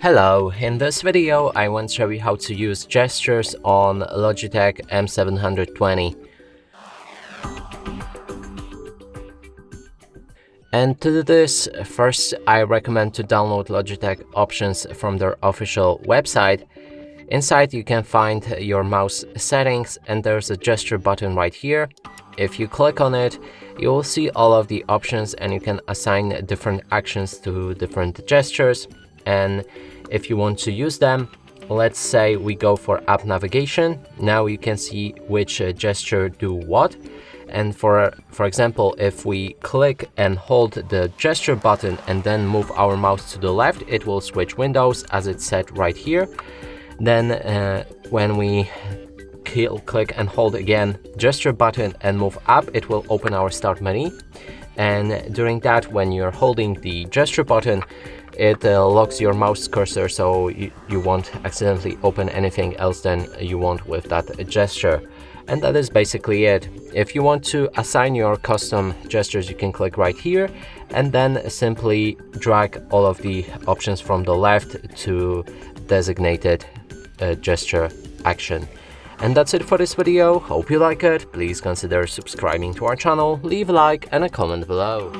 Hello, in this video I want to show you how to use gestures on Logitech M720. And to do this, first I recommend to download Logitech Options from their official website. Inside you can find your mouse settings and there's a gesture button right here. If you click on it, you will see all of the options and you can assign different actions to different gestures. And if you want to use them, let's say we go for app navigation. Now you can see which gesture do what. And for example, if we click and hold the gesture button and then move our mouse to the left, it will switch windows as it's set right here. Then when we click and hold again gesture button and move up, it will open our start menu. And during that, when you're holding the gesture button, it locks your mouse cursor so you won't accidentally open anything else than you want with that gesture. And that is basically it. If you want to assign your custom gestures, you can click right here and then simply drag all of the options from the left to designated gesture action. And that's it for this video. Hope you like it. Please consider subscribing to our channel, leave a like and a comment below.